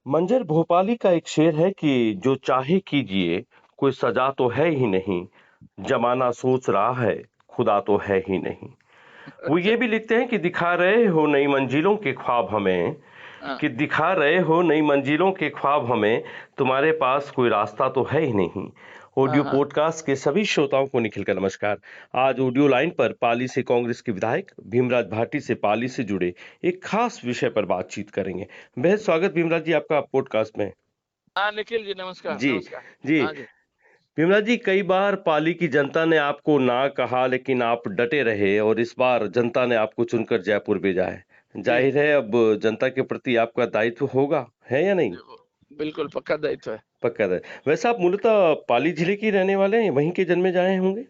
मंजर भोपाली का एक शेर है कि जो चाहे कीजिए, कोई सजा तो है ही नहीं, जमाना सोच रहा है, खुदा तो है ही नहीं। वो अच्छा। ये भी लिखते हैं कि दिखा रहे हो नई मंजिलों के ख्वाब हमें, हाँ, कि दिखा रहे हो नई मंजिलों के ख्वाब हमें, तुम्हारे पास कोई रास्ता तो है ही नहीं। हाँ, ऑडियो हाँ। पॉडकास्ट के सभी श्रोताओं को निखिल का नमस्कार। आज ऑडियो लाइन पर पाली से कांग्रेस के विधायक भीमराज भाटी से पाली से जुड़े एक खास विषय पर बातचीत करेंगे। बेहद स्वागत भीमराज जी आपका पॉडकास्ट में। हाँ, निखिल जी नमस्कार, जी नमस्कार। जी हाँ जी। भीमराज जी, कई बार पाली की जनता ने आपको ना कहा लेकिन आप डटे रहे और इस बार जनता ने आपको चुनकर जयपुर भेजा है। जी, जाहिर है अब जनता के प्रति आपका दायित्व होगा, है या नहीं? वो बिल्कुल पक्का दायित्व है। पक्का है। वैसे आप मूलतः पाली जिले के ही रहने वाले हैं, वहीं के जन्मे जाए होंगे?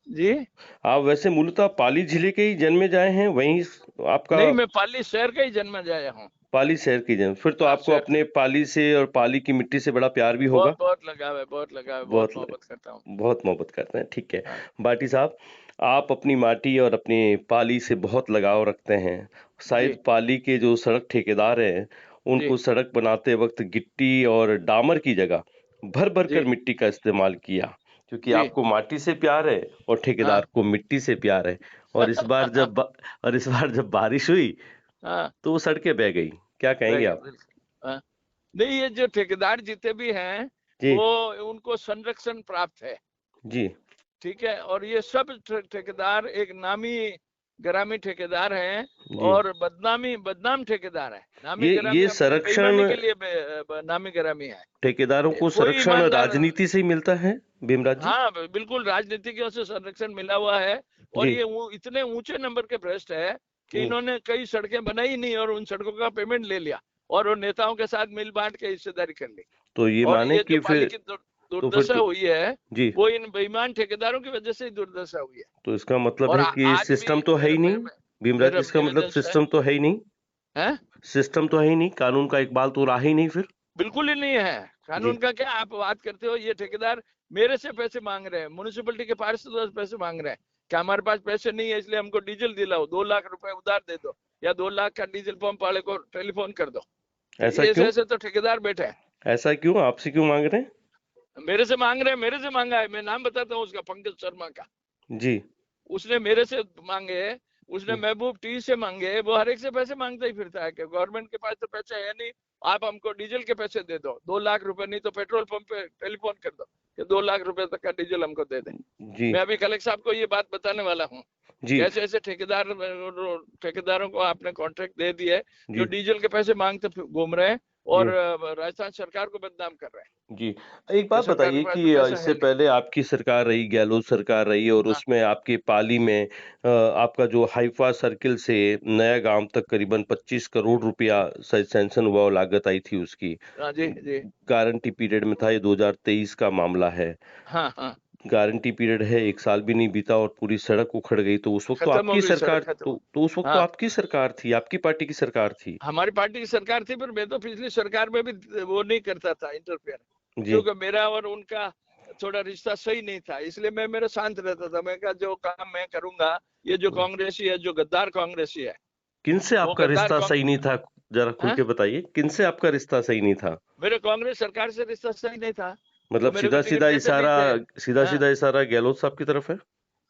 जी? आप वैसे मूलतः पाली जिले के ही जन्मे जाए हैं, वहीं आपका नहीं, मैं पाली शहर का ही जन्म जाया हूँ। पाली शहर की जन्म, फिर तो हाँ, आपको शहर का। अपने पाली से और पाली की मिट्टी से बड़ा प्यार भी होगा। बहुत बहुत लगाव है, बहुत लगाव है, बहुत बहुत मोहब्बत करता हूँ। बहुत मोहब्बत करते हैं, ठीक है। हाँ, बाटी साहब, आप अपनी माटी और अपनी पाली से बहुत लगाव रखते हैं। जी, शायद पाली के जो सड़क ठेकेदार हैं, जी, उनको सड़क बनाते वक्त गिट्टी और डामर की जगह भर भर कर जी, मिट्टी का इस्तेमाल किया, क्योंकि जी। आपको माटी से प्यार है और हाँ। ठेकेदार को मिट्टी से प्यार है। और इस बार जब बारिश हुई हाँ, तो वो सड़कें बह गई। क्या रह कहेंगे गया आप? बिल्कुल। हाँ। नहीं, ये जो ठेकेदार जितने भी हैं, जी वो उनको संरक्षण प्राप्त है। जी ठीक है, और ये सब ठेकेदार एक नामी ग्रामी ठेकेदार हैं जी। और बदनाम ठेकेदार है। नामी ग्रामी ये अपनी बेईमानी संरक्षण के लिए नामी ग्रामी है। ठेकेदारों को कोई संरक्षण ईमानदार। राजनीति से ही मिलता है, भीमराज जी? हाँ, बिल्कुल राजनीतिज्ञों से संरक्षण मिला हुआ है। और जी। ये इतने ऊंचे नंबर के भ्रष्ट है कि जी। इन्होंने कई सड़कें बनाई नहीं और उन सड़कों का पेमेंट ले लिया और वो नेताओं के साथ मिल बांट के हिस्सेदारी कर ली। तो ये और माने ये जो कि पाली फिर की तो फिर दुर्दशा तो हुई है, जी, वो इन बेईमान ठेकेदारों की वजह से ही दुर्दशा हुई है। तो इसका मतलब और है कि आज भी सिस्टम तो है मेरे ही नहीं। मेरे भीमराज जी, मेरा इसका मतलब निवेदन है। सिस्टम तो है ही नहीं। हैं? सिस्टम तो है ही नहीं, कानून का इकबाल तो रहा ही नहीं फिर। बिल्कुल ही नहीं है। जी कानून का क्या आप बात करते हो? ये ठेकेदार मेरे से पैसे मांग रहे हैं, म्युनिसिपैलिटी के पार्षद से पैसे मांग रहे हैं कि हमारे पास पैसे नहीं है इसलिए हमको डीजल दिलाओ, 2 लाख रुपए उधार दे दो, या 2 लाख का डीजल पंप वाले को टेलीफोन कर दो। तो ऐसा ये क्यों? ऐसे तो ठेकेदार बैठे हैं। ऐसा क्यों, आपसे क्यों मांग रहे हैं? मेरे से मांग रहे हैं, मेरे से मांगा है। मैं नाम बताता हूँ उसका, पंकज शर्मा का। जी उसने मेरे से मांगे, उसने जी महबूब टी से मांगे। वो हर एक से पैसे मांगता ही फिरता है कि गवर्नमेंट के पास तो पैसे है नहीं, आप हमको डीजल के पैसे दे दो, 2 लाख रुपए, नहीं तो पेट्रोल पंप पे टेलीफोन कर दो कि 2 लाख रुपए तक का डीजल हमको दे दे। जी मैं अभी कलेक्टर साहब को ये बात बताने वाला हूँ। जी कैसे ऐसे ठेकेदारों को आपने कॉन्ट्रैक्ट दे दिए जो जी डीजल के पैसे मांगते घूम रहे हैं और जी राजस्थान सरकार को बदनाम कर रहे हैं जी। एक कि बात सरकार के बताइए पास तो कि पैसा है इससे नहीं। पहले आपकी सरकार रही, गहलोत सरकार रही, और हाँ, उसमें आपके पाली में आपका जो हाइफा सर्किल से नया गांव तक करीबन 25 करोड़ रुपया शायद सैंक्शन हुआ और लागत आई थी उसकी। हाँ जी, जी। गारंटी पीरियड में था, ये 2023 का मामला है। हाँ, हाँ। गारंटी पीरियड है, 1 साल भी नहीं बीता और पूरी सड़क उखड़ गई। तो उस वक्त तो खत्म हो आपकी गई सड़क, सरकार खत्म। तो उस वक्त तो हाँ, आपकी सरकार थी, आपकी पार्टी की सरकार थी। हमारी पार्टी की सरकार थी, पर मैं तो पिछली सरकार में भी वो नहीं करता था इंटरफेयर, जी क्योंकि मेरा और उनका थोड़ा रिश्ता सही नहीं था। इसलिए मैं मेरा शांत रहता था। मैं कहा जो काम मैं करूंगा, ये जो कांग्रेसी है, जो गद्दार कांग्रेसी है, किनसे वो आपका गद्दार रिश्ता कांग सही नहीं था? जरा खुल हैं? के बताइए, किनसे आपका रिश्ता सही नहीं था? मेरे कांग्रेस सरकार से रिश्ता सही नहीं था। वो मतलब मेरे को टिकट देते नहीं थे। सीधा हाँ, सीधा इशारा गहलोत साहब की तरफ है।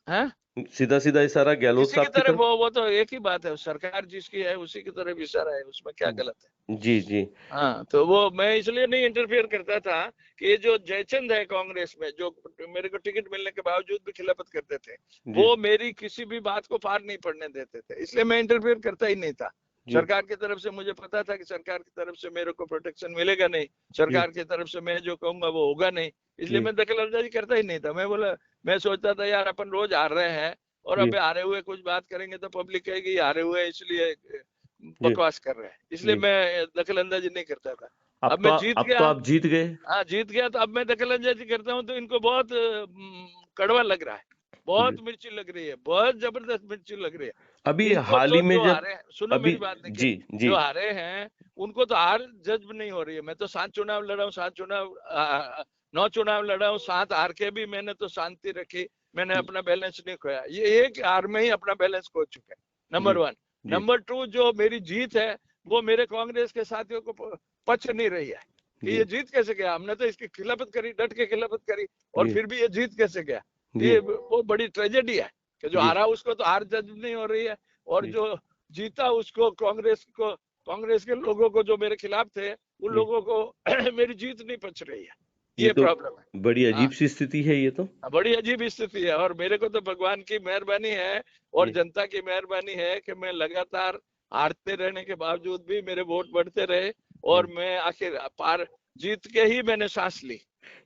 हैं? सीधा सीधा इशारा गहलोत किसी की साहब की तरफ तरफ। वो तो एक ही बात है, सरकार जिसकी है उसी की तरफ इशारा है, उसमें क्या गलत है? जी जी हाँ, तो वो मैं इसलिए नहीं इंटरफेयर करता था कि ये जो जयचंद है कांग्रेस में, जो मेरे को टिकट मिलने के बावजूद भी खिलाफत करते थे, जी वो मेरी किसी भी बात को पार नहीं पड़ने देते थे। इसलिए मैं इंटरफेयर करता ही नहीं था। जी सरकार की तरफ से मुझे पता था कि सरकार की तरफ से मेरे को प्रोटेक्शन मिलेगा नहीं, जी सरकार की तरफ से मैं जो कहूंगा वो होगा नहीं। इसलिए जी मैं दखल अंदाजी करता ही नहीं था। मैं बोला, मैं सोचता था यार अपन रोज हार रहे हैं और जी अब हारे हुए कुछ बात करेंगे तो पब्लिक कहेगी हारे हुए इसलिए जी बकवास कर रहे हैं। इसलिए जी। मैं दखल अंदाजी नहीं करता था। अब मैं जीत अब तो गया। आप जीत गए। हाँ, जीत गया तो अब मैं दखल अंदाजी करता हूँ तो इनको बहुत कड़वा लग रहा है, जी बहुत मिर्ची लग रही है, बहुत जबरदस्त मिर्ची लग रही है। अभी इनको हाल ही तो में जो जब हारे हैं, सुनो अभी मेरी बात निखिल, जी जी जो हारे हैं उनको तो हार जज्ब नहीं हो रही है। मैं तो 7 चुनाव लड़ा हूँ, 7 चुनाव 9 चुनाव लड़ा हूँ, 7 हार के भी मैंने तो शांति रखी, मैंने अपना बैलेंस नहीं खोया। ये एक हार में ही अपना बैलेंस खो चुका है, जी नंबर 1। जी नंबर 2, जो मेरी जीत है वो मेरे कांग्रेस के साथियों को पच नहीं रही है कि जी ये जीत कैसे गया। हमने तो इसकी खिलाफत करी, डट के खिलाफत करी, और जी फिर भी ये जीत कैसे गया। जी ये वो बड़ी ट्रेजेडी है कि जो जी हारा उसको तो हार जज नहीं हो रही है, और जी जो जीता उसको, कांग्रेस के लोगों को जो मेरे खिलाफ थे उन जी लोगों को मेरी जीत नहीं पच रही है। ये ये तो प्रॉब्लम है। बड़ी हाँ, अजीब सी स्थिति है ये तो। बड़ी अजीब स्थिति है, और मेरे को तो भगवान की मेहरबानी है और जी जनता की मेहरबानी है कि मैं लगातार हारते रहने के बावजूद भी मेरे वोट बढ़ते रहे, और जी मैं आखिर पार जीत के ही मैंने सांस ली।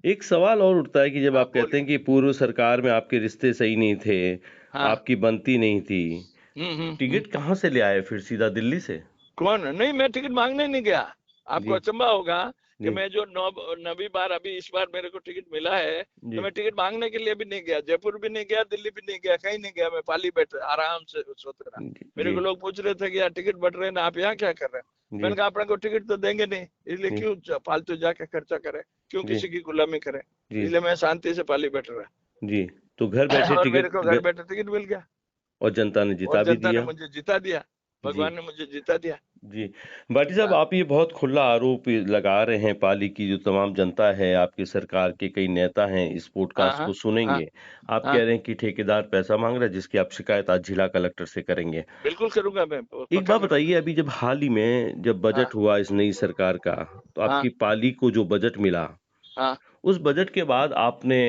एक सवाल और उठता है कि जब हाँ आप कहते बोलिए। हैं कि पूर्व सरकार में आपके रिश्ते सही नहीं थे, हाँ। आपकी बनती नहीं थी, हम्म। टिकट कहाँ से ले आए फिर सीधा दिल्ली से? कौन? नहीं, मैं टिकट मांगने नहीं गया। आपको जी अचंभा होगा कि जी मैं जो नवी बार, अभी इस बार मेरे को टिकट मिला है, तो जी मैं टिकट मांगने के लिए भी नहीं गया, जयपुर भी नहीं गया, दिल्ली भी नहीं गया, कहीं नहीं गया। मैं पाली बैठे आराम से सोते रहा। जी मेरे जी को लोग पूछ रहे थे कि यार टिकट बढ़ रहे हैं ना, आप यहाँ क्या कर रहे हैं। जी मैंने कहा अपने को टिकट तो देंगे नहीं, इसलिए जी क्यों फालतू जाके खर्चा करें, क्यों जी किसी की गुलामी करें। जी इसलिए मैं शांति से पाली बैठ जी तो घर रहा बैठे और मेरे को टिकट घर बैठे टिकट मिल गया, और जनता ने और जिता भी जनता ने दिया। मुझे जिता दिया, जी भगवान ने मुझे जिता दिया। जी भाटी साहब, हाँ आप ये बहुत खुला आरोप लगा रहे हैं, पाली की जो तमाम जनता है, आपकी सरकार के कई नेता हैं इस हाँ पॉडकास्ट हाँ को हाँ सुनेंगे। आप कह हाँ। रहे हैं कि ठेकेदार पैसा मांग रहा है, जिसकी आप शिकायत आज जिला कलेक्टर से करेंगे। बिल्कुल करूंगा, मैं एक पक्का बात करूंगा। बताइए, अभी जब हाल ही में जब हाँ बजट हुआ इस नई सरकार का, तो हाँ आपकी पाली को जो बजट मिला, हाँ उस बजट के बाद आपने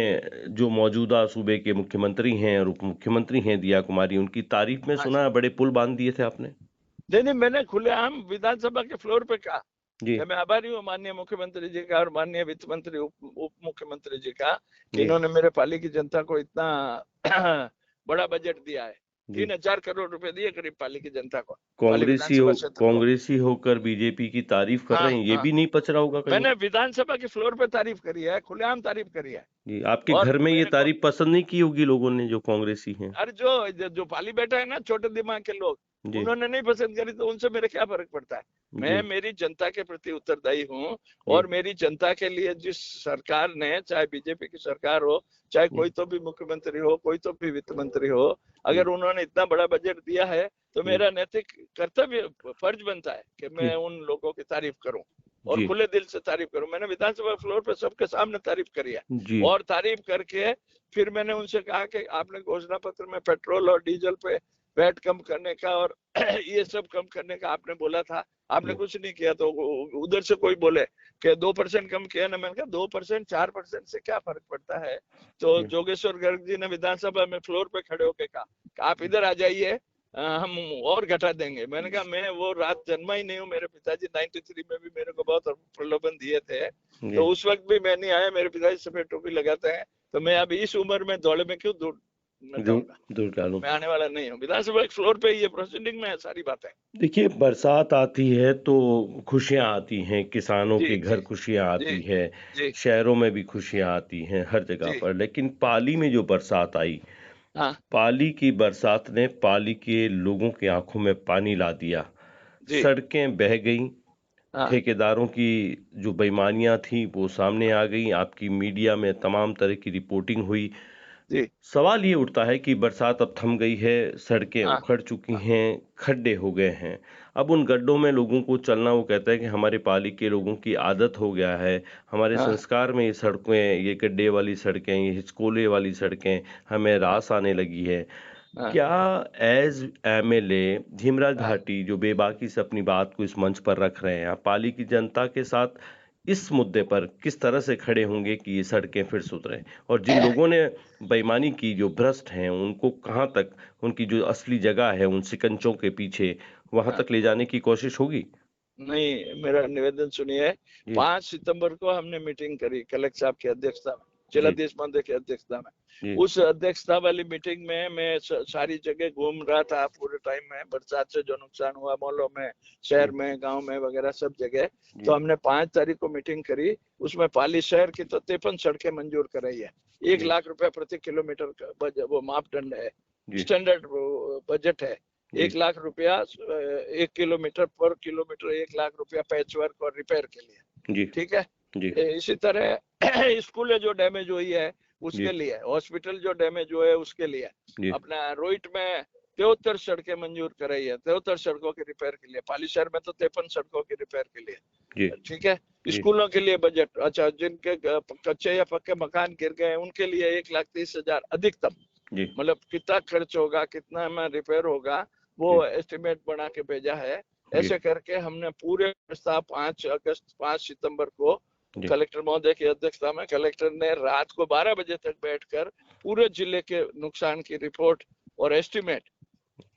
जो मौजूदा सूबे के मुख्यमंत्री हैं और उप मुख्यमंत्री हैं दिया कुमारी, उनकी तारीफ में हाँ सुना है, बड़े पुल बांध दिए थे आपने। नहीं नहीं, मैंने खुलेआम विधानसभा के फ्लोर पे कहा जी कि मैं आभारी हूँ माननीय मुख्यमंत्री जी का और माननीय वित्त मंत्री, उप मुख्यमंत्री जी का, कि जी इन्होंने मेरे पाली की जनता को इतना बड़ा बजट दिया है। जी 3,000 करोड़ रुपए दिए करीब पाली की जनता को, पाली कांग्रेसी हो, विधानसभा क्षेत्र को। कांग्रेसी होकर बीजेपी की तारीफ कर हाँ रहे हैं, ये हाँ, भी नहीं पच रहा होगा कहीं? मैंने विधानसभा के फ्लोर पे तारीफ करी है, खुलेआम तारीफ करी है। जी आपके और घर में ये मेरे को, तारीफ पसंद नहीं की होगी लोगों ने, जो कांग्रेसी हैं। अरे जो पाली बैठा है ना छोटे दिमाग के लोग, जी उन्होंने नहीं पसंद करी तो उनसे मेरे क्या फर्क पड़ता है। मैं जी मेरी जनता के प्रति उत्तरदायी हूँ, जी और मेरी जनता के लिए जिस सरकार ने, चाहे बीजेपी की सरकार हो, चाहे जी कोई तो भी मुख्यमंत्री हो, कोई तो भी वित्त मंत्री हो, जी अगर उन्होंने इतना बड़ा बजट दिया है तो जी मेरा नैतिक कर्तव्य, फर्ज बनता है कि मैं जी उन लोगों की तारीफ करूं, और जी खुले दिल से तारीफ करूं। मैंने विधानसभा फ्लोर पे सबके सामने तारीफ करी है, जी और तारीफ करके फिर मैंने उनसे कहा कि आपने घोषणा पत्र में पेट्रोल और डीजल पे वैट कम करने का और ये सब कम करने का आपने बोला था, आपने जी कुछ नहीं किया। तो उधर से कोई बोले कि 2% कम किया ना, मैंने कहा 2% 4% से क्या फर्क पड़ता है। तो जी जोगेश्वर गर्ग जी ने विधानसभा में फ्लोर पे खड़े होके कहा कि आप इधर आ जाइए, हम और घटा देंगे। मैंने कहा मैं वो रात जन्मा ही नहीं हूँ, मेरे पिताजी 93 में भी मेरे को बहुत प्रलोभन दिए थे, जी तो उस वक्त भी मैं नहीं आया। मेरे पिताजी सफेद टोपी लगाते हैं, तो मैं अभी इस उम्र में दौड़े में क्यों दूर दूर जाऊंगा। दूर डालूं। मैं आने वाला नहीं हूँ विधानसभा के फ्लोर पे, ये प्रोसीडिंग में है सारी बातें। देखिए, बरसात आती है तो खुशियां आती हैं, किसानों जी के जी घर खुशियां जी आती है, जी शहरों में भी खुशियां आती हैं, हर जगह जी। पर। लेकिन पाली में जो बरसात आई, हाँ पाली की बरसात ने पाली के लोगों की आंखों में पानी ला दिया। जी। सड़कें बह गईं, हाँ ठेकेदारों की जो बेईमानियां थी वो सामने आ गई, आपकी मीडिया में तमाम तरह की रिपोर्टिंग हुई। जी। सवाल ये उठता है कि बरसात अब थम गई है, सड़कें हाँ उखड़ चुकी हाँ हैं, खड्डे हो गए हैं। अब उन गड्ढों में लोगों को चलना, वो कहता है कि हमारे पाली के लोगों की आदत हो गया है, हमारे हाँ संस्कार में ये सड़कें, ये गड्ढे वाली सड़कें, ये हिचकोले वाली सड़कें हमें हाँ रास आने लगी है। हाँ क्या एज एमएलए धीमराज हाँ। भाटी, जो बेबाकी से अपनी बात को इस मंच पर रख रहे हैं, आप पाली की जनता के साथ इस मुद्दे पर किस तरह से खड़े होंगे कि ये सड़कें फिर सुधरें, और जिन लोगों ने बेईमानी की, जो भ्रष्ट हैं, उनको कहाँ तक, उनकी जो असली जगह है उन सिकंचों के पीछे, वहां हाँ। तक ले जाने की कोशिश होगी? नहीं, मेरा निवेदन सुनिए। जी 5 सितंबर को हमने मीटिंग करी कलेक्टर साहब की अध्यक्षता में, जी जिलाधीश महोदय की अध्यक्षता में। जी उस अध्यक्षता वाली मीटिंग में मैं सारी जगह घूम रहा था पूरे टाइम में, बरसात से जो नुकसान हुआ मोहल्लों में, शहर जी में, गांव में वगैरह सब जगह। तो जी हमने 5 तारीख को मीटिंग करी, उसमें पाली शहर की तो 53 सड़कें मंजूर कराई है। एक जी लाख रुपए प्रति किलोमीटर का वो मापदंड है, जी स्टैंडर्ड बजट है। जी 1 लाख रुपया 1 किलोमीटर पर किलोमीटर, 1 लाख रुपया पैच वर्क और रिपेयर के लिए। जी ठीक है। जी इसी तरह स्कूलें जो डैमेज हुई है जी उसके लिए, हॉस्पिटल जो डैमेज हुए उसके लिए, जी अपना रोइट में 73 सड़कें मंजूर कराई है, 73 सड़कों के रिपेयर के लिए। पाली शहर में तो 53 सड़कों के रिपेयर के लिए। जी ठीक है। जी स्कूलों के लिए बजट, अच्छा जिनके कच्चे या पक्के मकान गिर गए उनके लिए 1,30,000 अधिकतम, जी मतलब कितना खर्च होगा, कितना में रिपेयर होगा, वो जी एस्टिमेट बना के भेजा है। जी ऐसे करके हमने पूरे प्रस्ताव 5 सितंबर को जी कलेक्टर महोदय की अध्यक्षता में कलेक्टर ने रात को 12 बजे तक बैठकर पूरे जिले के नुकसान की रिपोर्ट और एस्टिमेट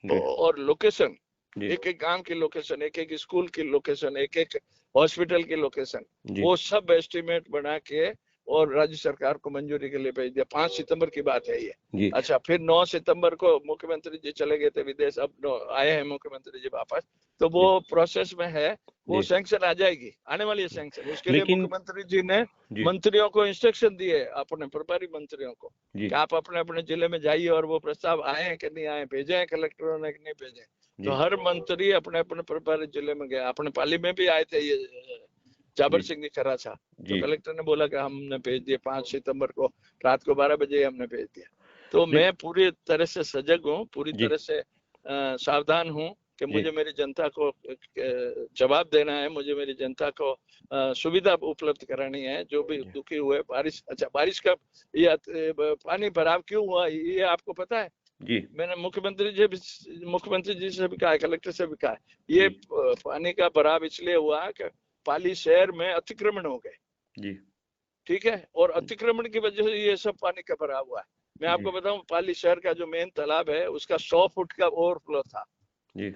जी और लोकेशन, जी एक एक गांव की लोकेशन, एक एक स्कूल की लोकेशन, एक एक हॉस्पिटल की लोकेशन, जी वो सब एस्टिमेट बना के और राज्य सरकार को मंजूरी के लिए भेज दिया। 5 सितंबर की बात है ये। जी अच्छा, फिर 9 सितंबर को मुख्यमंत्री जी चले गए थे विदेश, अब आए हैं मुख्यमंत्री जी वापस, तो वो जी प्रोसेस में है, वो जी सैंक्शन आ जाएगी, आने वाली है सैंक्शन। उसके लिए लेकिन मुख्यमंत्री जी ने जी मंत्रियों को इंस्ट्रक्शन दिए, अपने प्रभारी मंत्रियों को, जी कि आप अपने अपने जिले में जाइए और वो प्रस्ताव आए हैं कि नहीं आए, भेजे हैं कलेक्टरों ने कि नहीं भेजे। तो जी हर मंत्री अपने अपने प्रभारी जिले में गया। अपने पाली में भी आए थे ये जाबर जी सिंह जी खराचा, तो जी कलेक्टर ने बोला कि हमने भेज दिया 5 सितंबर को रात को 12 बजे हमने भेज दिया। तो ले मैं पूरी तरह से सजग हूँ, पूरी जी तरह से सावधान हूँ कि जी मुझे मेरी जनता को जवाब देना है, मुझे मेरी जनता को सुविधा उपलब्ध करानी है। जो भी जी दुखी हुए, बारिश, अच्छा बारिश का ये पानी भराव क्यों हुआ ये आपको पता है? जी मैंने मुख्यमंत्री जी से भी कहा है, कलेक्टर से भी कहा है, ये जी पानी का भराव इसलिए हुआ कि पाली शहर में अतिक्रमण हो गए। जी ठीक है, और अतिक्रमण की वजह से ये सब पानी का भराव हुआ है। मैं जी आपको बताऊं, पाली शहर का जो मेन तालाब है उसका 100 फुट का ओवरफ्लो था, जी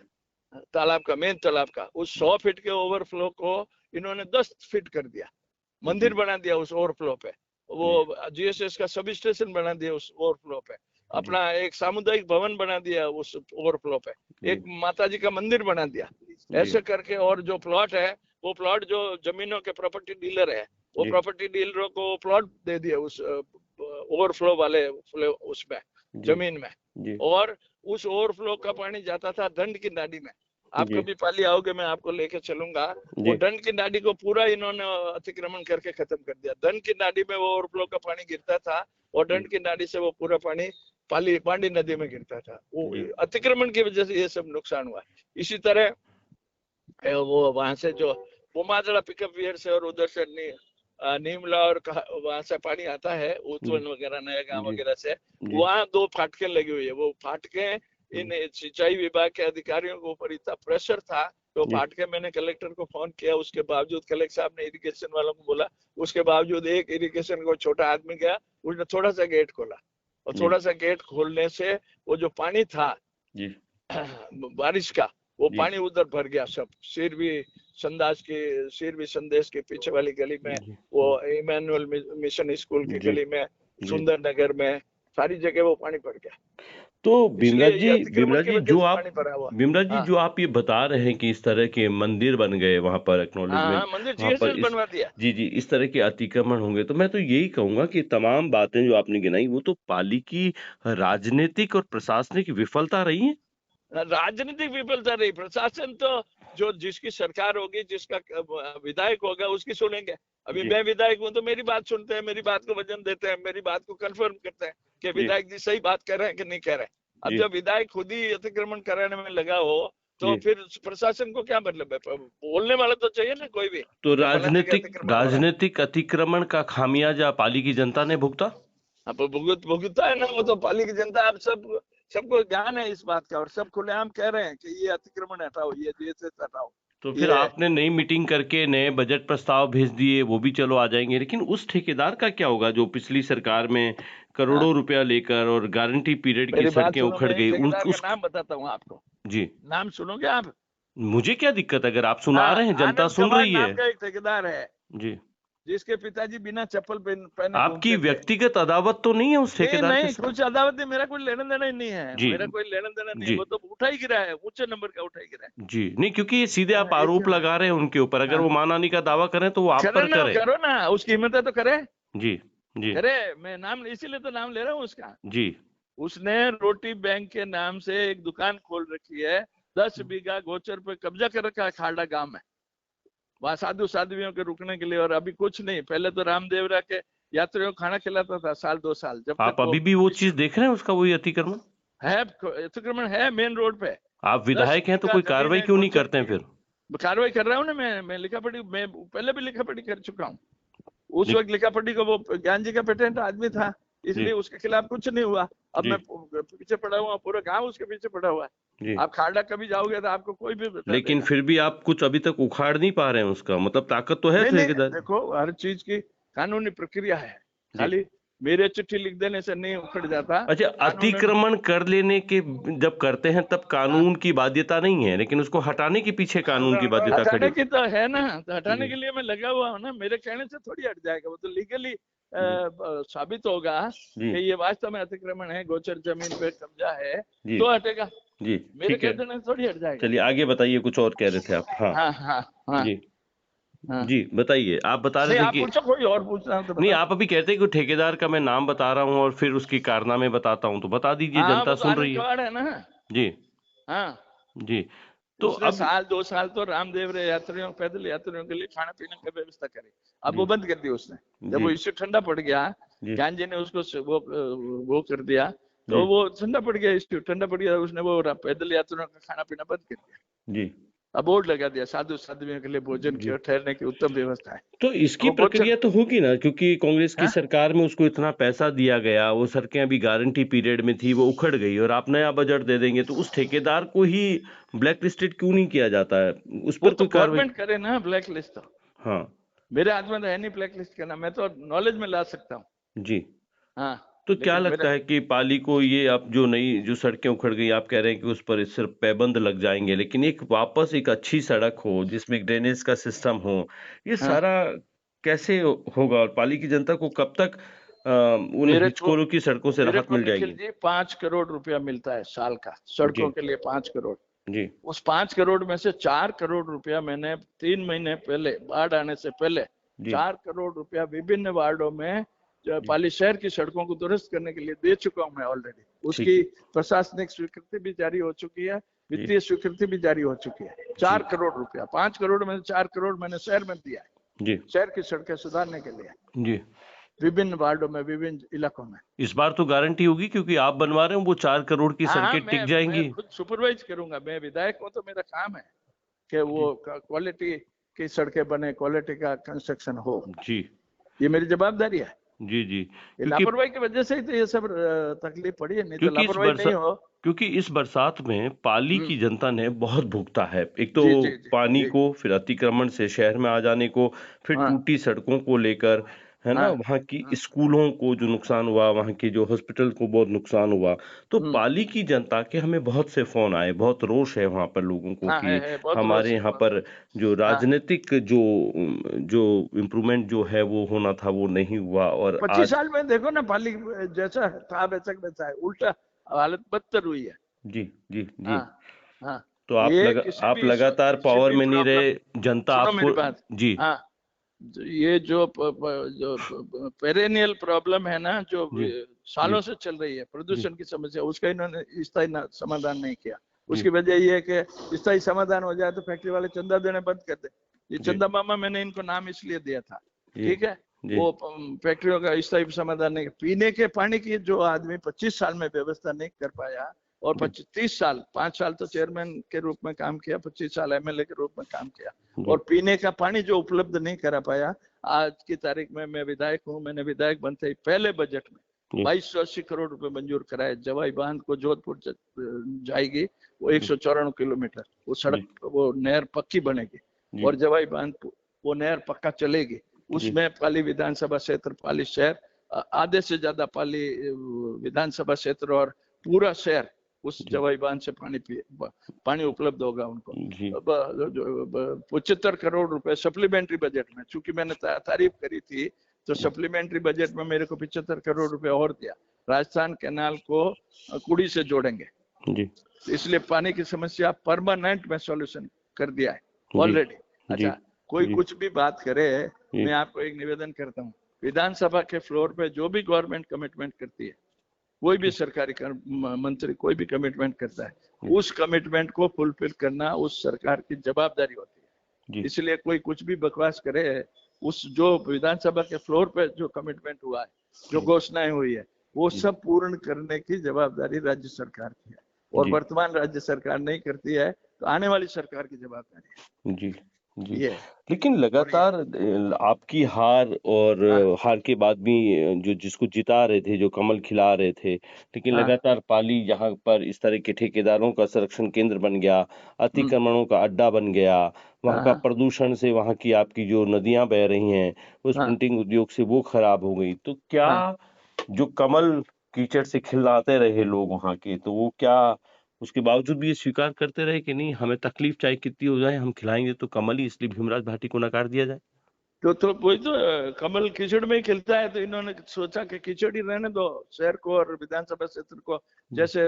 तालाब का, मेन तालाब का। उस 100 फीट के ओवरफ्लो को इन्होंने 10 फीट कर दिया, मंदिर जी बना दिया उस ओवरफ्लो पे। वो जी जीएसएस का सब स्टेशन बना दिया उस ओवरफ्लो पे, जी अपना एक सामुदायिक भवन बना दिया उस ओवरफ्लो पे, जी एक माता जी का मंदिर बना दिया। जी ऐसे करके, और जो प्लॉट है, वो प्लॉट जो जमीनों के प्रॉपर्टी डीलर है, वो जी प्रॉपर्टी डीलरों को प्लॉट दे दिया उस ओवरफ्लो वाले उसमें, जी जमीन में। जी और उस ओवरफ्लो का पानी जाता था दंड की नाली में। आप जी कभी पाली आओगे, मैं आपको लेके चलूंगा। वो जी दंड की नाली को पूरा इन्होंने अतिक्रमण करके खत्म कर दिया। दंड की नाली में वो ओवरफ्लो का पानी गिरता था, और जी दंड की नाली से वो पूरा पानी पांडी नदी में गिरता था। वो जी अतिक्रमण की वजह से ये सब नुकसान हुआ। इसी तरह वो वहां से जो पुमाजड़ा पिकअप वियर से और उधर से नीमला और वहां से पानी आता है, जी उत्वन वगैरह, नया गांव जी वगैरह से, जी वहां 2 फाटकें लगी हुई है। वो फाटकें, इन सिंचाई विभाग के अधिकारियों के ऊपर इतना प्रेशर था, तो जी फाटके मैंने कलेक्टर को फोन किया, उसके बावजूद कलेक्टर साहब ने इरिगेशन वालों को बोला, उसके बावजूद एक इरिगेशन को छोटा आदमी गया, उसने थोड़ा सा गेट खोला, और जी थोड़ा सा गेट खोलने से वो जो पानी था जी बारिश का, वो जी पानी उधर भर गया सब। सिरवी संदेश के पीछे वाली गली में, जी वो इमानुअल मिशन स्कूल की जी गली में, जी सुंदर नगर में, सारी जगह वो पानी भर गया। तो इसलिए ये अतिक्रमण भीमराज की जी वजह से पानी भरा हुआ। जो हाँ आप ये बता रहे हैं कि इस तरह के मंदिर बन गए वहां पर, हाँ हाँ, एक्नॉलेजमेंट मंदिर वहां पर, जीएसएस इस बनवा दिया। जी जी इस तरह के अतिक्रमण होंगे, तो मैं तो यही कहूंगा कि तमाम बातें जो आपने गिनाई वो तो पाली की राजनीतिक और प्रशासनिक विफलता रही है। राजनीतिक विफलता रही, प्रशासन तो जो जिसकी सरकार होगी, जिसका विधायक होगा, उसकी सुनेंगे। अभी जी मैं विधायक हूँ तो मेरी बात सुनते हैं, मेरी बात को वजन देते हैं, मेरी बात को कंफर्म करते हैं कि जी विधायक जी सही बात कर रहे हैं कि नहीं कह रहे हैं। अब जी जब विधायक खुद ही अतिक्रमण कराने में लगा हो, तो जी फिर प्रशासन को क्या मतलब है? बोलने वाला तो चाहिए ना कोई भी, तो कि फलाने के अतिक्रमण हो रहा है। राजनीतिक अतिक्रमण का खामियाजा पाली की जनता ने भुगता। अब भुगता है ना, वो तो पाली की जनता। अब सबको ज्ञान है इस बात का, और सब खुलेआम कह रहे हैं कि ये अतिक्रमण हटाओ, ये जीएसएस हटाओ। तो फिर ये आपने नई मीटिंग करके नए बजट प्रस्ताव भेज दिए, वो भी चलो आ जाएंगे, लेकिन उस ठेकेदार का क्या होगा जो पिछली सरकार में हाँ, करोड़ों रुपया लेकर और गारंटी पीरियड की मेरी बात सड़कें सुनो, उखड़ मैं एक गई उन ठेकेदार का उस नाम बताता हूँ आपको। जी। नाम सुनोगे आप? मुझे क्या दिक्कत है, अगर आप सुना हाँ, रहे हैं, जनता आनंद सुन कबाड़ रही नाम है। का एक ठेकेदार है, जी। जिसके पिताजी बिना चप्पल पहने आपकी घूमते थे। व्यक्तिगत अदावत तो नहीं है उस नहीं ठेकेदार के नहीं, साथ? कुछ अदावत नहीं, मेरा कोई लेना देना ही नहीं है, जी मेरा कोई लेना देना नहीं है। जी वो तो उठा ही गिरा है, ऊंचे नंबर का उठा ही गिरा जी। नहीं, क्योंकि ये सीधे है। आप हाँ, आरोप लगा रहे हैं उनके ऊपर, अगर हाँ, वो मानहानि का दावा करें तो वो आप करे पर ना, करें। करो ना, उसकी हिम्मत है तो करे। जी जी करे, मैं नाम इसीलिए तो नाम ले रहा हूँ उसका। जी उसने रोटी बैंक के नाम से एक दुकान खोल रखी है, 10 बीघा गोचर पे कब्जा कर रखा है खाड़ा गांव में, वहां साधु साध्वियों के रुकने के लिए। और अभी कुछ नहीं, पहले तो रामदेवरा के यात्रियों को खाना खिलाता था साल 2 साल, जब तक आप वो अभी भी वो चीज देख रहे हैं, उसका वही अतिक्रमण? है अतिक्रमण है मेन रोड पे। आप 10 विधायक हैं तो बीघा कोई जमीन कार्रवाई है क्यों नहीं गोचर करते हैं की। फिर? कार्रवाई कर रहा हूँ ना मैं लिखा पढ़ी, मैं पहले भी लिखा पढ़ी कर चुका हूँ। उस जी वक्त लिखा पढ़ी को वो ज्ञान जी का पेटेंट आदमी था, जी इसलिए उसके खिलाफ कुछ नहीं हुआ। अब जी मैं पीछे पड़ा हुआ, पूरा गांव उसके पीछे पड़ा हुआ है। जी। आप खाड़ा कभी जाओगे तो आपको कोई भी बता लेकिन देगा। फिर भी आप कुछ अभी तक उखाड़ नहीं पा रहे हैं उसका, मतलब ताकत तो है नहीं नहीं, ठेकेदार। देखो हर चीज की कानूनी प्रक्रिया है, जी। खाली मेरे चिट्ठी लिख देने से नहीं उखड़ जाता। अच्छा, कानून अतिक्रमण कर लेने के जब करते हैं तब कानून की बाध्यता नहीं है, लेकिन उसको हटाने के पीछे कानून की बाध्यता हटाने खड़ी। की तो है ना, तो हटाने जी के लिए मैं लगा हुआ हूँ ना, मेरे कहने से थोड़ी हट जाएगा। वो तो लीगली जी साबित होगा जी कि ये वास्तव में अतिक्रमण है, गोचर जमीन पे कब्जा है, जी तो हटेगा। जी। मेरे ठीक कह है, देने से थोड़ी हट जाएगा। चलिए आगे बताइए, कुछ और कह रहे थे आप। हाँ हाँ हाँ हाँ जी हाँ। जी, बताइए, आप बता रहे नहीं थे आप कि पूछो, कोई और पूछना हो तो नहीं, बता दो। आप अभी कहते हैं कि ठेकेदार का मैं नाम बता रहा हूँ और फिर उसकी कारनामे बताता हूँ, तो बता दीजिए, हाँ जनता वो तो सुन आनंद रही है। कवाड़ है ना। जी हाँ, जी। तो उसने अब साल 2 साल तो रामदेव रे यात्रियों, पैदल यात्रियों के लिए खाने पीने की व्यवस्था करी। अब जी वो बंद कर दी उसने, जब जी वो इश्यू ठंडा पड़ गया, जी ज्ञान जी ने उसको वो कर दिया, जी तो वो ठंडा पड़ गया, इश्यू ठंडा पड़ गया, उसने वो पैदल यात्रियों का खाना पीना बंद कर दिया। जी अब बोर्ड लगा दिया, साधु साध्वियों के लिए भोजन की जी। और ठहरने की उत्तम व्यवस्था है। तो अब इसकी वो गोचर प्रक्रिया तो होगी ना, क्योंकि कांग्रेस की हाँ? सरकार में उसको इतना पैसा दिया गया, वो सड़कें अभी गारंटी पीरियड में थी, वो उखड़ गई और आप नया बजट दे देंगे, तो उस ठेकेदार को ही ब्लैक लिस्टेड क्यों नहीं किया जाता है? उस वो पर तो कोई कार्रवाई? गवर्नमेंट करे ना ब्लैक लिस्ट। तो हाँ मेरे हाथ में तो है नहीं ब्लैक लिस्ट करना, मैं तो नॉलेज में ला सकता हूँ। जी। हाँ, तो क्या लेकिन मेरे लगता है कि पाली को ये, अब जो नई जो सड़कें उखड़ गई, आप कह रहे हैं कि उस पर सिर्फ पैबंद लग जाएंगे, लेकिन एक वापस एक अच्छी सड़क हो जिसमें ड्रेनेज का सिस्टम हो, ये हाँ सारा कैसे होगा? और पाली की जनता को कब तक उन मेरे को हिचकोलों की सड़कों से मेरे राहत को मिल निखिल जाएगी? जी 5 करोड़ रुपया मिलता है साल का, जी सड़कों के लिए 5 करोड़। जी उस 5 करोड़ में से 4 करोड़ रुपया मैंने 3 महीने पहले, बाढ़ आने से पहले, जी 4 करोड़ रुपया विभिन्न वार्डों में जो जी। पाली शहर की सड़कों को दुरुस्त करने के लिए दे चुका हूं मैं ऑलरेडी। ठीक उसकी है। प्रशासनिक स्वीकृति भी जारी हो चुकी है, जी वित्तीय स्वीकृति भी जारी हो चुकी है। जी 4 करोड़ रुपया, 5 करोड़ में से 4 करोड़ मैंने शहर में दिया है, जी शहर की सड़कें सुधारने के लिए, जी। विभिन्न वार्डों में, विभिन्न इलाकों में। इस बार तो गारंटी होगी, क्योंकि आप बनवा रहे हो, वो 4 करोड़ की हाँ हाँ, सड़कें टिक मैं जाएंगी। खुद सुपरवाइज करूंगा, मैं विधायक हूँ तो मेरा काम है कि जी वो क्वालिटी की सड़कें बने, क्वालिटी का कंस्ट्रक्शन हो, जी ये मेरी जवाबदारी है। जी जी। ये क्योंकि लापरवाही की वजह से ही तो ये सब तकलीफ पड़ी है, नहीं तो क्योंकि इस लापरवाही बरसा नहीं हो। क्योंकि इस बरसात में पाली हम्म, की जनता ने बहुत भुगता है, एक तो जी जी जी पानी जी। को, फिर अतिक्रमण से शहर में आ जाने को, फिर हाँ टूटी सड़कों को लेकर, है ना, हाँ वहाँ की हाँ, स्कूलों को जो नुकसान हुआ, वहाँ के जो हॉस्पिटल को बहुत नुकसान हुआ। तो हम्म, पाली की जनता के हमें बहुत से फोन आए, बहुत रोष है वहाँ पर लोगों को हाँ कि है, बहुत रोष हमारे है यहाँ वहाँ पे। पर जो हाँ, राजनीतिक जो जो इम्प्रूवमेंट जो है वो होना था, वो नहीं हुआ। और 25 आज साल में देखो ना, पाली जैसा था वैसा का वैसा है, उल्टा हालत बदतर हुई है। जी जी जी। हाँ हाँ। तो ये किसी आप भी लगातार किसी पावर भी में नहीं प्रॉब्लम, रहे, जनता सुनो मेरी आपको। बात। जी हाँ, ये जो पेरेनियल प्रॉब्लम है ना, जो जी जी सालों से चल रही है, जी प्रदूषण की समस्या, उसका इन्होंने स्थायी समाधान नहीं किया। जी उसकी वजह ये है कि स्थायी समाधान हो जाए तो फैक्ट्री वाले चंदा देने बंद कर दे। ये जी चंदा मामा मैंने इनको नाम इसलिए दिया था, जी ठीक है। जी वो फैक्ट्रियों का स्थायी समाधान नहीं, पीने के पानी की जो आदमी 25 साल में व्यवस्था नहीं कर पाया, और जी 30 साल, 5 साल तो चेयरमैन के रूप में काम किया, 25 साल एमएलए के रूप में काम किया, जी और पीने का पानी जो उपलब्ध नहीं करा पाया। आज की तारीख में मैं विधायक हूँ, मैंने विधायक बनते ही पहले बजट में जी 2280 करोड़ रुपए मंजूर कराए। जवाई बांध को जोधपुर जाएगी, वो जी 194 किलोमीटर, वो जी सड़क, वो नहर पक्की बनेगी, जी और जवाई बांध वो नहर पक्का चलेगी। जी उसमें पाली विधानसभा क्षेत्र, पाली शहर, आधे से ज्यादा पाली विधानसभा क्षेत्र और पूरा शहर उस जी जवाई बांध से पानी उपलब्ध होगा उनको। जी 75 करोड़ रुपए सप्लीमेंट्री बजट में, चूंकि मैंने तारीफ करी थी, तो जी सप्लीमेंट्री बजट में मेरे को 75 करोड़ रुपए और दिया। राजस्थान कैनाल को कुड़ी से जोड़ेंगे, जी इसलिए पानी की समस्या परमानेंट में सॉल्यूशन कर दिया है जी ऑलरेडी। जी अच्छा, कोई जी कुछ भी बात करे, जी मैं आपको एक निवेदन करता हूँ, विधानसभा के फ्लोर पे जो भी गवर्नमेंट कमिटमेंट करती है, कोई भी सरकारी मंत्री कोई भी कमिटमेंट करता है, उस कमिटमेंट को फुलफिल करना उस सरकार की जवाबदारी होती है। जी इसलिए कोई कुछ भी बकवास करे, उस जो विधानसभा के फ्लोर पे जो कमिटमेंट हुआ है, जो घोषणाएं हुई है, वो जी सब पूर्ण करने की जवाबदारी राज्य सरकार की है, और जी वर्तमान राज्य सरकार नहीं करती है तो आने वाली सरकार की जवाबदारी जी जी। है ये है। लेकिन और ये लगातार आपकी हार और हाँ हार के बाद भी जो जिसको जिता रहे थे, जो कमल खिला रहे थे, लेकिन हाँ लगातार पाली जहाँ पर इस तरह के ठेकेदारों का संरक्षण केंद्र बन गया, हम्म, अतिक्रमणों का अड्डा बन गया, वहाँ का हाँ प्रदूषण से वहाँ की आपकी जो नदियाँ बह रही हैं, उस हाँ प्रिंटिंग उद्योग से वो खराब हो गई। तो क्या हाँ। जो कमल कीचड़ से खिलराते रहे लोग वहाँ के, तो वो क्या उसके बावजूद भी ये स्वीकार करते रहे कि नहीं हमें तकलीफ चाहे कितनी हो जाए हम खिलाएंगे तो कमल ही, इसलिए भीमराज भाटी को नकार दिया जाए? तो वही तो कमल कीचड़ में ही खिलता है, तो इन्होंने सोचा कि कीचड़ ही रहने दो शहर को और विधानसभा क्षेत्र को, जी जैसे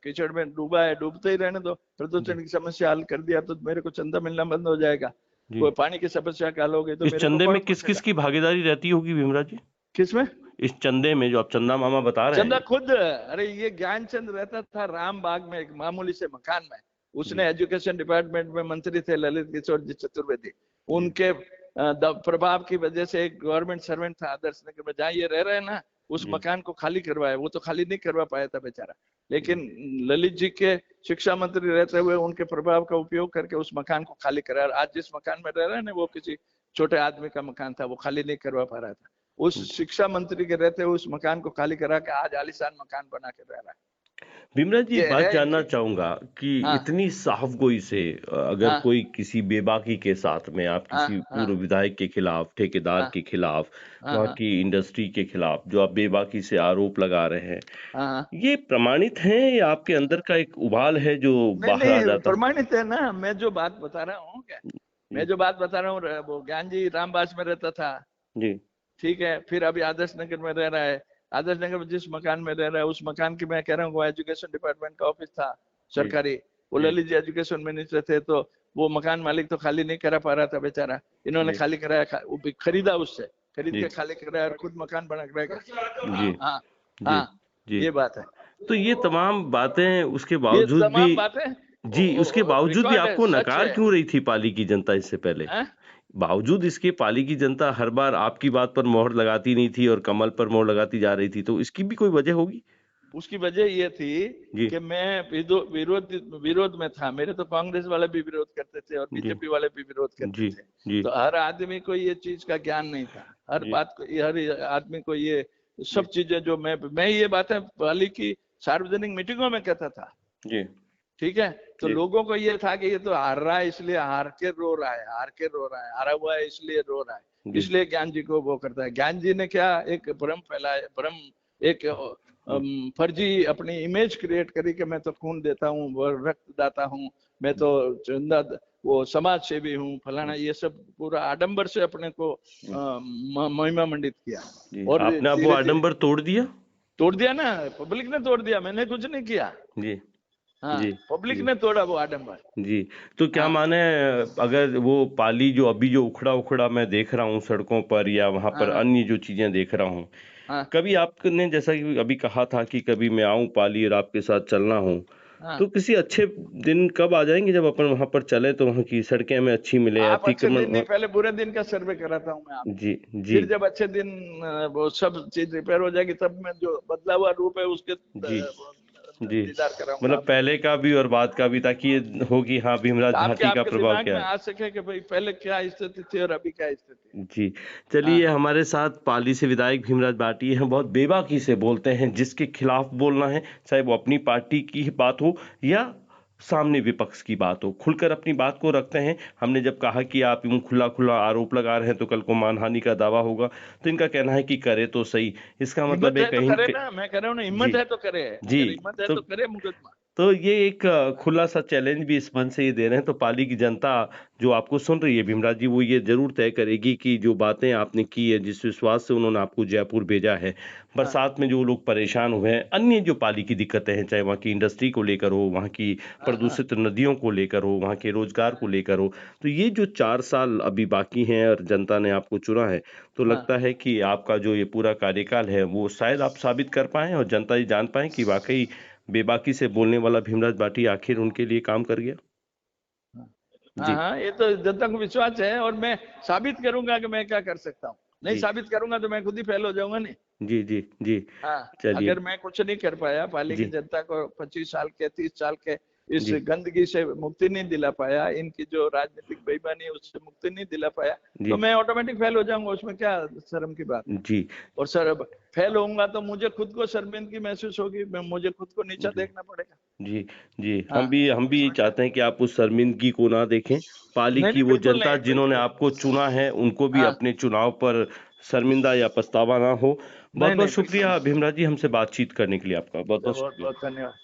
कीचड़ में डूबा है डूबते ही रहने दो, जी प्रदूषण की समस्या हल कर दिया तो मेरे को चंदा मिलना बंद हो जाएगा, जी। कोई पानी की समस्या का हल हो गई तो इस मेरे को चंदे कौन में किस किस पूछेगा। की भागीदारी रहती होगी भीमराज जी? किसमें? इस चंदे में जो आप चंदा मामा बता रहे चंदा हैं? खुद, अरे ये ज्ञानचंद रहता था रामबाग में एक मामूली से मकान में, जी उसने एजुकेशन डिपार्टमेंट में मंत्री थे ललित किशोर जी चतुर्वेदी, जी उनके प्रभाव की वजह से एक गवर्नमेंट सर्वेंट था आदर्श नगर में जहाँ ये रह रहे हैं ना, उस जी मकान को खाली करवाया, वो तो खाली नहीं करवा पाया था बेचारा, जी लेकिन ललित जी के शिक्षा मंत्री रहते हुए उनके प्रभाव का उपयोग करके उस मकान को खाली कराया, आज जिस मकान में रह रहे हैं ना वो किसी छोटे आदमी का मकान था, वो खाली नहीं करवा पा रहा था, उस जी। शिक्षा मंत्री के रहते हुए उस मकान को खाली करा के आज आलीशान मकान बना के रह रहा है। भीमराज जी, एक ये बात है जानना इनकी। चाहूंगा कि हाँ इतनी साफगोई से अगर हाँ कोई किसी बेबाकी के साथ में आप हाँ किसी हाँ पूर्व विधायक के खिलाफ, ठेकेदार हाँ के खिलाफ, हाँ वहाँ हाँ की इंडस्ट्री के खिलाफ जो आप बेबाकी से आरोप लगा रहे हैं, हाँ हाँ। ये प्रमाणित है या आपके अंदर का एक उबाल है जो नहीं बाहर आ नहीं जाता है? प्रमाणित है ना, मैं जो बात बता रहा हूँ क्या, मैं जी जो बात बता रहा हूँ वो ज्ञान जी रामबास में रहता था, जी ठीक है, फिर अभी आदर्श नगर में रह रहा है, आदर्श नगर में जिस मकान में रह रहा है उस मकान की मैं कह रहा हूँ वो एजुकेशन डिपार्टमेंट का ऑफिस था जी सरकारी, वो जी ललित जी एजुकेशन मिनिस्टर थे, तो वो मकान मालिक तो खाली नहीं करा पा रहा था बेचारा, इन्होंने जी खाली कराया, वो भी खरीदा उससे, खरीद जी के खाली कराया और खुद मकान बना के रह जी गया। हाँ जी हाँ, जी। ये बात है, तो ये तमाम बातें उसके ये बावजूद भी, तमाम बातें जी उसके बावजूद भी रिकॉर्ड है, आपको सच नकार है। क्यों रही थी पाली की जनता इससे पहले? हैं? बावजूद इसके पाली की जनता हर बार आपकी बात पर मोहर लगाती नहीं थी और कमल पर मोहर लगाती जा रही थी, तो इसकी भी कोई वजह होगी? उसकी वजह ये थी जी कि मैं विरोध विरोध में था, मेरे तो कांग्रेस वाले भी विरोध करते थे और जी बीजेपी वाले भी विरोध करते जी थे, जी तो हर आदमी को ये चीज का ज्ञान नहीं था, हर जी बात को हर आदमी को ये जी सब चीजें जो मैं ये बातें पहले की सार्वजनिक मीटिंगों में कहता था, जी ठीक है, तो जी लोगों को ये था कि ये तो हार रहा है इसलिए हार के रो रहा है, हार के रो रहा है, हारा हुआ है इसलिए रो रहा है, जी इसलिए ज्ञान जी को वो करता है, ज्ञान जी ने क्या एक भ्रम फैलाया, भ्रम एक फर्जी अपनी इमेज क्रिएट करी कि मैं तो खून देता हूँ, वो रक्तदाता हूँ, मैं तो चंदा वो समाज सेवी हूँ फलाना, ये सब पूरा आडंबर से अपने को महिमा मंडित किया, जी। और आपने अब वो धीरे धीरे आडंबर तोड़ दिया? तोड़ दिया ना, पब्लिक ने तोड़ दिया, मैंने कुछ नहीं किया। जी हाँ, जी पब्लिक जी ने तोड़ा वो आडंबर। जी। तो क्या हाँ माने, अगर वो पाली जो अभी जो उखड़ा उखड़ा मैं देख रहा हूँ सड़कों पर या वहां पर हाँ अन्य जो चीजें देख रहा हूँ, हाँ कभी आपने जैसा कि अभी कहा था कि कभी मैं आऊं पाली और आपके साथ चलना हो, हाँ। तो किसी अच्छे दिन कब आ जाएंगे जब अपन वहां पर चले तो वहां की सड़कें हमें अच्छी मिले, आप अच्छे अतिक्रमण दिन नहीं, पहले बुरे दिन का सर्वे कराता हूँ मैं आपको, जी जी फिर जब अच्छे दिन वो सब चीज रिपेयर हो जाएगी तब मैं जो बदला हुआ रूप है उसके जी जी। दीदार कराऊंगा मतलब आपको। पहले का भी और बाद का भी, ताकि ये हो कि हाँ भीमराज आपके भाटी का आपके प्रभाव दिमाग क्या में है। आ सके कि भाई पहले क्या स्थिति थी और अभी क्या स्थिति है। जी। चलिए, हाँ हमारे साथ पाली से विधायक भीमराज भाटी हैं, बहुत बेबाकी से बोलते हैं, जिसके खिलाफ बोलना है, चाहे वो अपनी पार्टी की बात हो या सामने विपक्ष की बात हो, खुलकर अपनी बात को रखते हैं। हमने जब कहा कि आप यूं खुला खुला आरोप लगा रहे हैं तो कल को मानहानि का दावा होगा, तो इनका कहना है कि करे तो सही। इसका मतलब हिम्मत है है तो कहीं करे ना, मैं कह रहा हूँ ना, हिम्मत जी है तो करे, जी। अगर हिम्मत है तो तो करे मुकदमा। तो ये एक खुला सा चैलेंज भी इस मन से ये दे रहे हैं, तो पाली की जनता जो आपको सुन रही है भीमराज जी, वो ये जरूर तय करेगी कि जो बातें आपने की है, जिस विश्वास से उन्होंने आपको जयपुर भेजा है, हाँ बरसात में जो लोग परेशान हुए हैं, अन्य जो पाली की दिक्कतें हैं, चाहे वहाँ की इंडस्ट्री को लेकर हो, वहाँ की हाँ हाँ प्रदूषित नदियों को लेकर हो, वहाँ के रोजगार को लेकर हो, तो ये जो 4 साल अभी बाकी हैं और जनता ने आपको चुना है, तो हाँ। लगता है कि आपका जो ये पूरा कार्यकाल है वो शायद आप साबित कर पाएं और जनता ये जान पाए कि वाकई बेबाकी से बोलने वाला भीमराज भाटी आखिर उनके लिए काम कर गया। हाँ जी हाँ, ये तो जनता को विश्वास है और मैं साबित करूंगा कि मैं क्या कर सकता हूँ, नहीं जी साबित करूंगा तो मैं खुद ही फेल हो जाऊंगा नहीं। जी, जी, जी। हाँ, चलिए। अगर मैं कुछ नहीं कर पाया, पाली की जी, जनता को 25 साल के 30 साल के इस जी, गंदगी से मुक्ति नहीं दिला पाया, इनकी जो राजनीतिक बेईमानी है उससे मुक्ति नहीं दिला पाया, तो जी, मैं ऑटोमेटिक फेल हो जाऊंगा, उसमें क्या शर्म की बात है। जी, और सर अब फेल होऊंगा तो मुझे खुद को शर्मिंदगी महसूस होगी, मुझे खुद को नीचा जी। देखना पड़ेगा। जी, जी। हाँ, हम भी इसमें क्या। चाहते हैं कि आप उस शर्मिंदगी को ना देखें। पाली नहीं की नहीं, वो बिल्कुल जनता नहीं, जिन्होंने बिल्कुल। आपको चुना है, उनको भी हाँ, अपने चुनाव पर शर्मिंदा या पछतावा ना हो। नहीं बहुत-बहुत नहीं, बिल्कुल शुक्रिया नहीं। भीमराज जी, हमसे बातचीत करने के लिए आपका। बहुत-बहुत बहुत शुक्रिया। बहुत धन्यवाद।